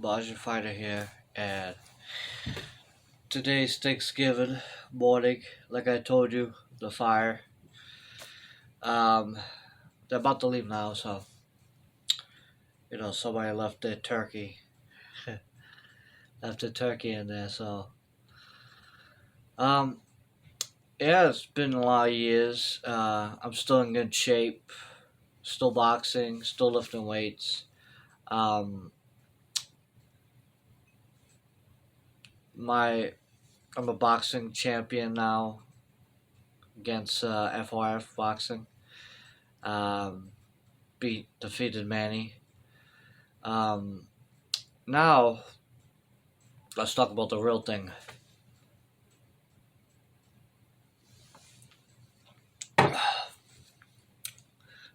Majin Fighter here, and today's Thanksgiving morning. Like I told you, the fire. Um, they're about to leave now, so somebody left their turkey, left the turkey in there. So, um, yeah, it's been a lot of years. I'm still in good shape, still boxing, still lifting weights. Um, my I'm a boxing champion now against FOF boxing. Um, defeated Manny. Um, Now let's talk about the real thing.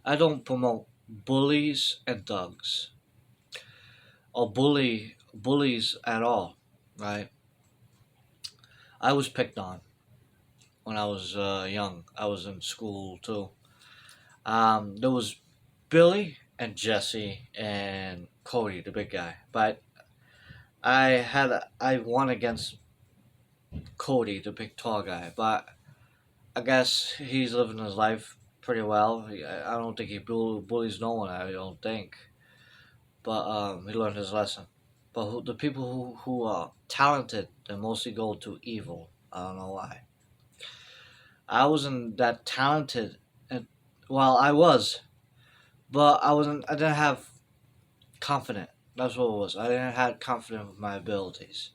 I don't promote bullies and thugs or bullies at all. Right? I was picked on when I was young. I was in school too. There was Billy and Jesse and Cody, the big guy. But I won against Cody, the big tall guy. But I guess he's living his life pretty well. I don't think he bullies no one. I don't think, but he learned his lesson. But the people who are talented, they mostly go to evil. I don't know why. I wasn't that talented, and well, I was, but I wasn't. I didn't have confidence. That's what it was. I didn't have confidence with my abilities.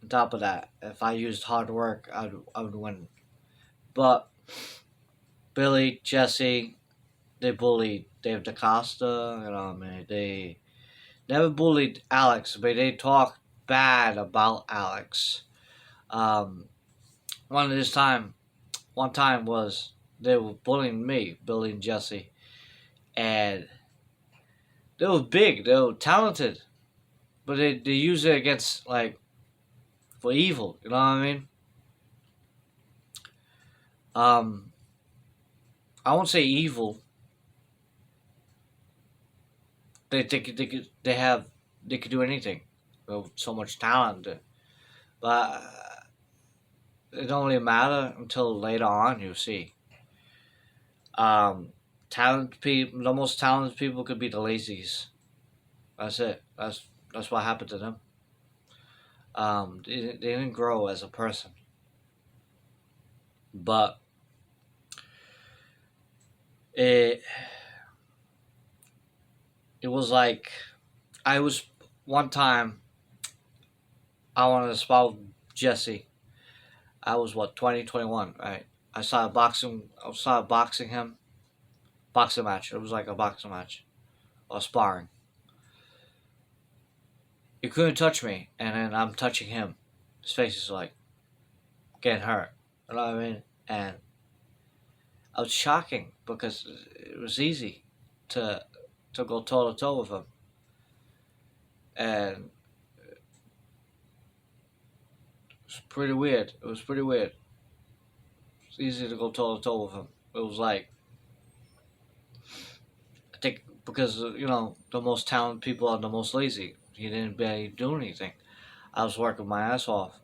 On top of that, if I used hard work, I would win. But Billy, Jesse, they bullied Dave DaCosta. I mean, they never bullied Alex, but they talked bad about Alex. Um, one of this time, one time was they were bullying me, Billy and Jesse, and they were big, they were talented, but they use it against like for evil. You know what I mean? Um, I won't say evil. They could do anything. They have so much talent, but it don't really matter until later on. You see. Um, the most talented people could be the lazies. That's it. That's what happened to them. They didn't grow as a person. But it it was like I was one time I wanted to spot Jesse. I was what 2021, right? I started boxing him. Boxing match. It was like a boxing match or sparring. He couldn't touch me, and then I'm touching him. His face is like getting hurt. You know what I mean? And I was shocking because it was easy to go toe to toe with him, and it's pretty weird. It was pretty weird. It's easy to go toe to toe with him. It was like I think because the most talented people are the most lazy. He didn't barely do anything. I was working my ass off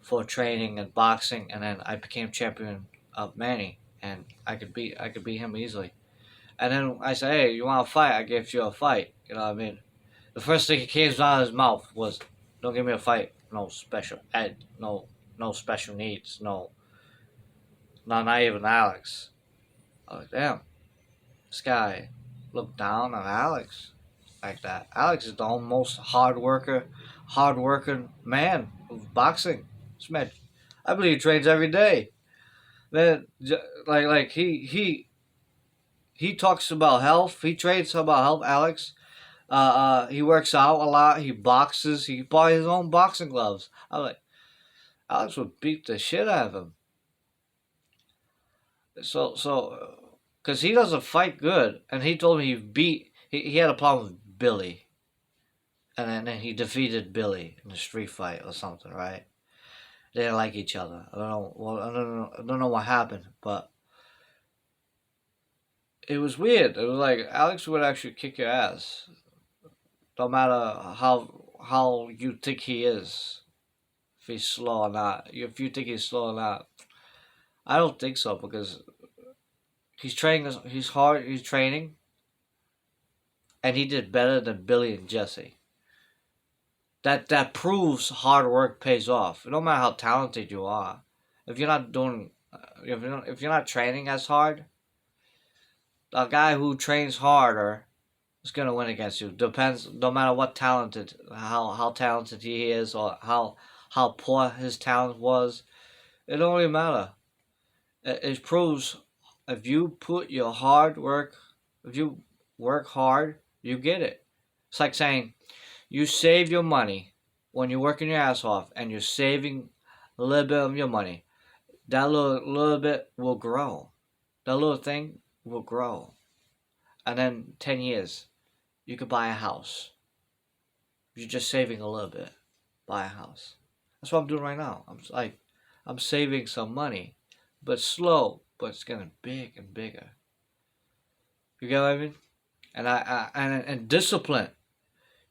for training and boxing, and then I became champion of Manny, and I could beat him easily. And then I said, "Hey, you want to fight? I give you a fight." You know what I mean? The first thing that came out of his mouth was, "Don't give me a fight. No special ed. No special needs. No, not even Alex." I was like, "Damn, this guy looked down on Alex like that." Alex is the most hard working man of boxing. This man, I believe he trains every day. Man, like he talks about health. He trains about health. Alex. He works out a lot. He boxes. He buys his own boxing gloves. I was like, Alex would beat the shit out of him. Because he doesn't fight good, and he told me he had a problem with Billy, and then he defeated Billy in a street fight or something, right? They didn't like each other. I don't know. Well, I don't know what happened, but it was weird. It was like Alex would actually kick your ass. No matter how you think he is, if he's slow or not. If you think he's slow or not, I don't think so because he's training. He's hard. He's training, and he did better than Billy and Jesse. That proves hard work pays off. No matter how talented you are, if you're not doing, if you're not training as hard, a guy who trains harder is gonna win against you. Depends. No matter what talented, how talented he is, or how poor his talent was, it don't really matter. It proves if you put your hard work, if you work hard, you get it. It's like saying you save your money when you're working your ass off and you're saving a little bit of your money. That little bit will grow. That little thing will grow. And then 10 years, you could buy a house. You're just saving a little bit. Buy a house. That's what I'm doing right now. I'm saving some money, but slow, but it's getting big and bigger. You get what I mean? And discipline.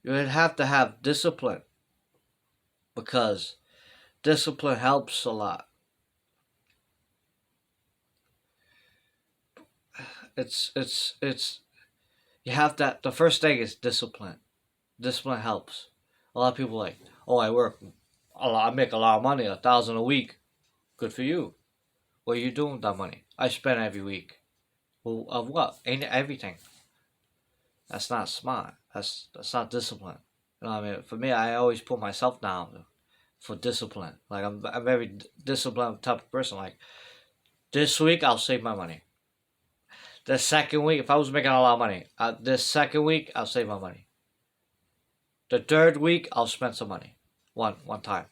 You would have to have discipline because discipline helps a lot. It's you have that. The first thing is discipline. Discipline helps. A lot of people are like, oh, I work a lot. I make a lot of money, 1,000 a week. Good for you. What are you doing with that money? I spend every week. Well, of what? Ain't everything. That's not smart. That's not discipline. You know what I mean? For me, I always put myself down for discipline. Like I'm a very disciplined type of person. Like this week, I'll save my money. The second week, if I was making a lot of money, this second week, I'll save my money. The third week, I'll spend some money. One time.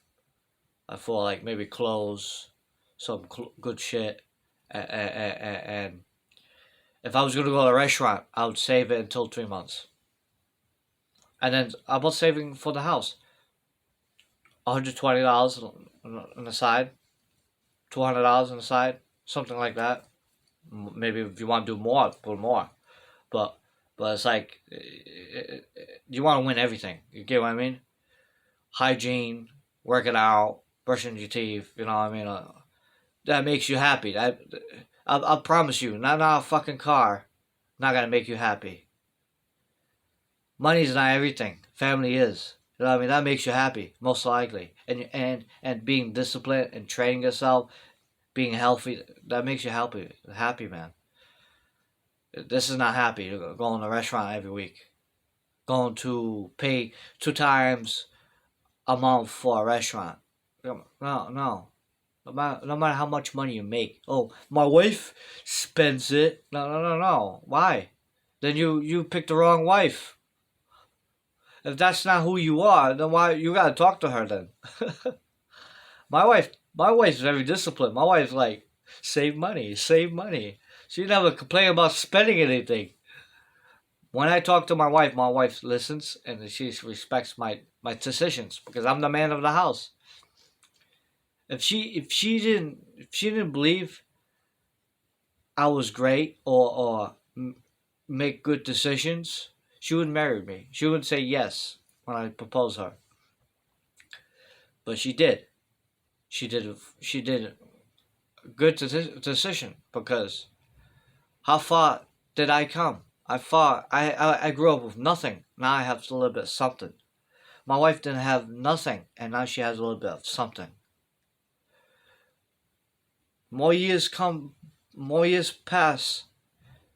For like maybe clothes, some good shit. And if I was going to go to a restaurant, I would save it until 3 months. And then I was saving for the house. $120 on the side. $200 on the side. Something like that. Maybe if you want to do more, put more. But it's like, you want to win everything. You get what I mean? Hygiene, working out, brushing your teeth, you know what I mean? That makes you happy. I promise you, not a fucking car, not gonna make you happy. Money's not everything. Family is. You know what I mean? That makes you happy, most likely. And being disciplined and training yourself, being healthy, that makes you happy, man. This is not happy. You're going to a restaurant every week. Going to pay 2 times a month for a restaurant. No. No matter how much money you make. Oh, my wife spends it. No. Why? Then you picked the wrong wife. If that's not who you are, then why you gotta talk to her then? My wife's very disciplined. My wife's like, save money. She never complain about spending anything. When I talk to my wife listens and she respects my decisions because I'm the man of the house. If she didn't believe I was great or make good decisions, she wouldn't marry me. She wouldn't say yes when I proposed her. But she did. She did a good decision because how far did I come? I grew up with nothing. Now I have a little bit of something. My wife didn't have nothing, and now she has a little bit of something. More years pass,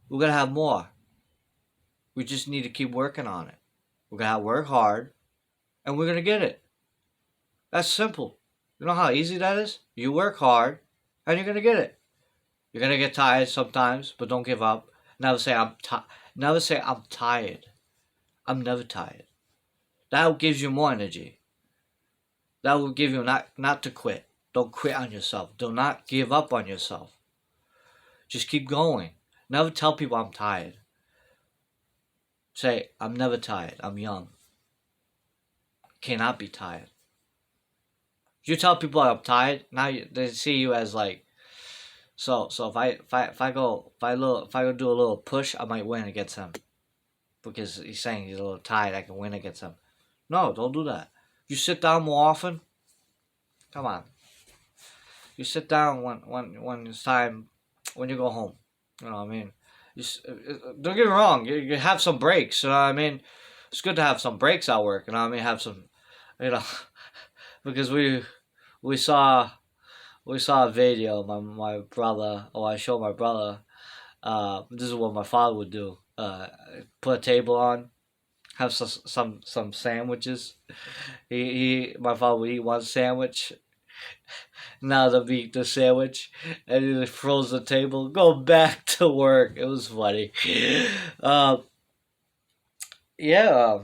we're gonna have more. We just need to keep working on it. We're gonna work hard, and we're gonna get it. That's simple. You know how easy that is? You work hard, and you're gonna get it. You're gonna get tired sometimes, but don't give up. Never say Never say I'm tired. I'm never tired. That gives you more energy. That will give you not to quit. Don't quit on yourself. Do not give up on yourself. Just keep going. Never tell people I'm tired. Say, I'm never tired. I'm young. Cannot be tired. You tell people I'm tired, now they see you as like, so if I go do a little push, I might win against him. because he's saying he's a little tired. I can win against him. No, don't do that. You sit down more often. Come on. You sit down when it's time, when you go home. You know what I mean? Don't get me wrong. You have some breaks. You know what I mean? It's good to have some breaks at work. You know what I mean? Have some, you know, because we saw we saw a video. My brother, or I showed my brother. This is what my father would do. Put a table on, have some sandwiches. My father would eat one sandwich, now the meat, the sandwich, and he froze the table. Go back to work. It was funny. Uh, yeah,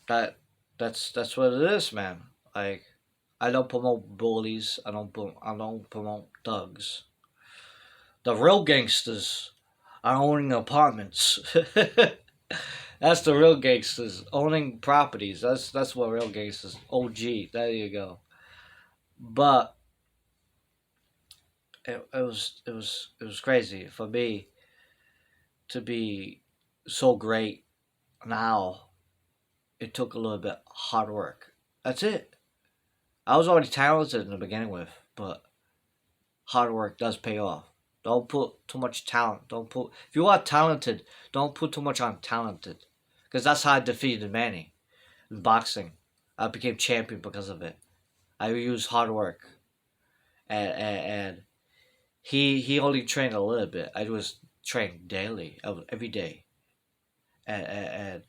that that's what it is, man. Like, I don't promote bullies. I don't promote thugs. The real gangsters are owning apartments. That's the real gangsters owning properties. That's what real gangsters. OG. There you go. But it was crazy for me to be so great now. It took a little bit hard work. That's it. I was already talented in the beginning with, but hard work does pay off. Don't put too much talent. Don't put if you are talented, don't put too much on talented, because that's how I defeated Manny in boxing. I became champion because of it. I used hard work, and he only trained a little bit. I was trained daily, every day, and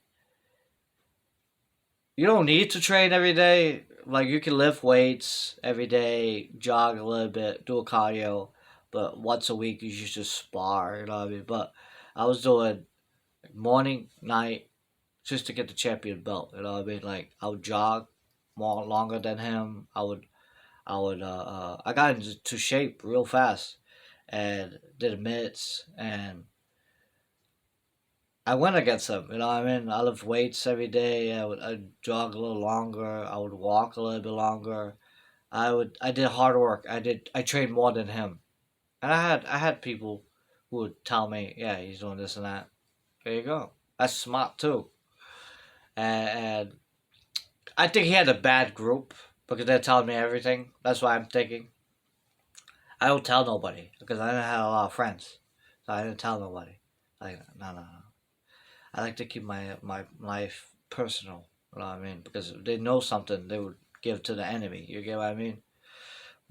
you don't need to train every day. Like, you can lift weights every day, jog a little bit, do a cardio, but once a week you should just spar. You know what I mean? But I was doing morning, night, just to get the champion belt. You know what I mean? Like, I would jog more longer than him. I got into shape real fast and did mitts, and I went against him. You know what I mean? I lift weights every day. I'd jog a little longer. I would walk a little bit longer. I did hard work. I trained more than him. And I had people who would tell me, yeah, he's doing this and that. There you go. That's smart too. And I think he had a bad group because they're telling me everything. That's why I'm thinking. I don't tell nobody because I didn't have a lot of friends. So I didn't tell nobody. Like, no. I like to keep my life personal. You know what I mean? Because if they know something, they would give to the enemy. You get what I mean?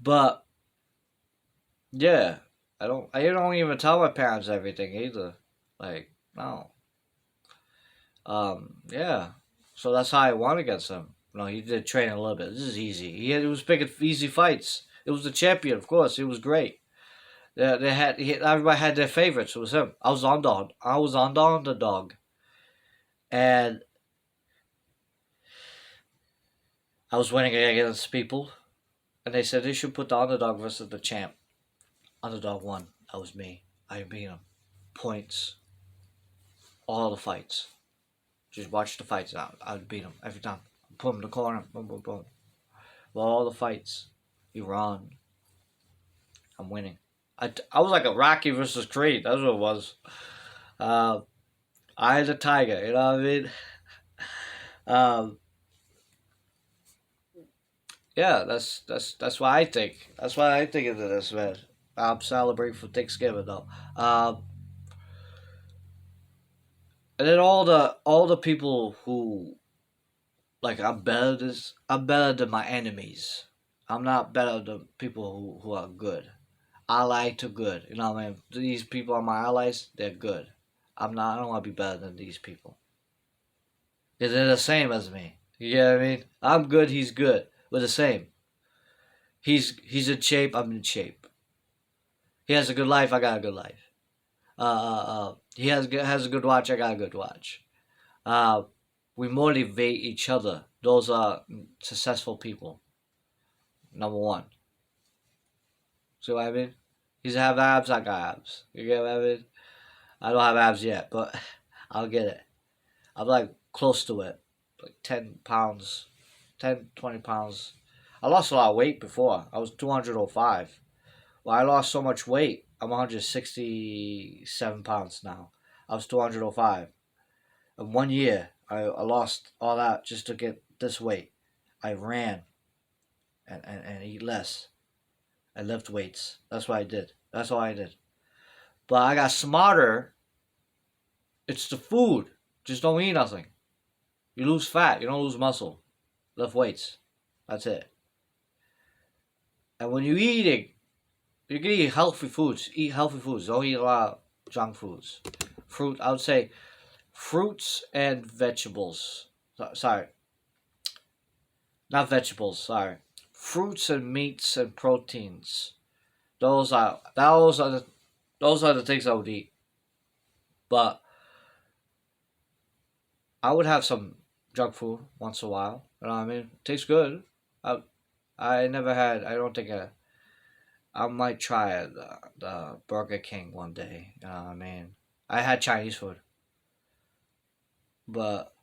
But yeah, I don't even tell my parents everything either. Like, no. Yeah. So that's how I won against him. He did train a little bit. This is easy. He was picking easy fights. It was the champion, of course. He was great. Everybody had their favorites. It was him. I was underdog. I was on the underdog, and I was winning against people, and they said they should put the underdog versus the champ. Underdog won. That was me. I beat him. Points. All the fights. Just watch the fights out. I would beat him every time. Put him in the corner. Boom, boom, boom. All the fights. Iran. I'm winning. I was like a Rocky versus Creed. That's what it was. I the Tiger. You know what I mean? Um, yeah, that's why I think. That's why I think into this, man. I'm celebrating for Thanksgiving though. And then all the people who, like, I'm better than my enemies. I'm not better than people who are good. Ally to good. You know what I mean? These people are my allies. They're good. I don't want to be better than these people. Because they're the same as me. You get what I mean? I'm good. He's good. We're the same. He's in shape. I'm in shape. He has a good life. I got a good life. He has a good watch. I got a good watch. Uh, we motivate each other. Those are successful people. Number one. See what I mean? He's have abs. I got abs. You get what I mean? I don't have abs yet, but I'll get it. I'm like close to it. Like 10 pounds, 10, 20 pounds. I lost a lot of weight before. I was 205. Well, I lost so much weight. I'm 167 pounds now. I was 205. In 1 year, I lost all that just to get this weight. I ran and eat less. I lift weights. That's what I did. That's all I did. But I got smarter. It's the food. Just don't eat nothing. You lose fat. You don't lose muscle. Lift weights. That's it. And when you're eating, you can eat healthy foods. Eat healthy foods. Don't eat a lot of junk foods. Fruit. I would say fruits and vegetables. Sorry, not vegetables. Sorry, fruits and meats and proteins. Those are the things I would eat. But I would have some junk food once in a while. You know what I mean? Tastes good. I I never had. I don't think I might try the Burger King one day. You know what I mean? I had Chinese food, but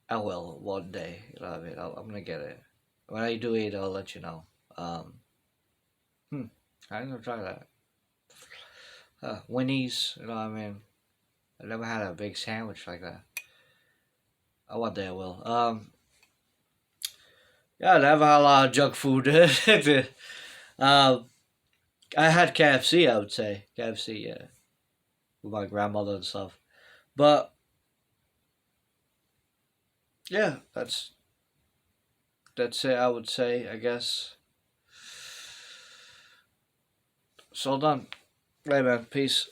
I will one day. You know what I mean? I'm gonna get it. When I do eat, I'll let you know. Um, hmm, I'm gonna try that. Winnie's. You know what I mean? I never had a big sandwich like that. One day I will. Yeah, I never had a lot of junk food. um, I had KFC. I would say KFC. Yeah, with my grandmother and stuff. But yeah, that's it. I would say. I guess. So done. Right, man. Peace.